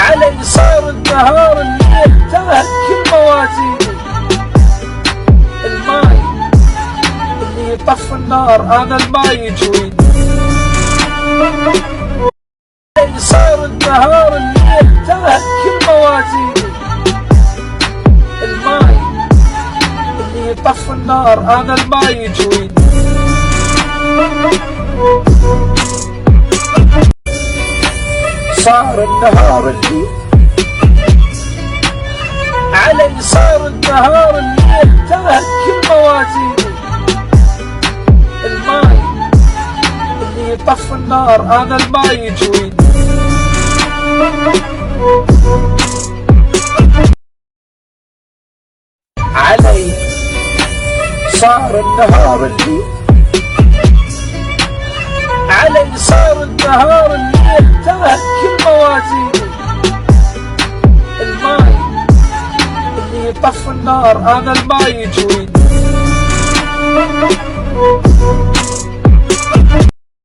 علي صار النهار اللي انتهت كل موازيني. الماي اللي يطفي النار انا الماي يجويني. علي صار النهار اللي انتهت كل موازيني. الماي اللي يطفي النار انا الماي يجويني. صار النهار اللي علي صار النهار اللي انتهت كل موازيني. الماي اللي يطفي النار انا الماي يجويني. علي صار النهار اللي علي صار النهار اللي انتهت كل موازيني. الماي اللي يطفي النار انا الماي يجويني.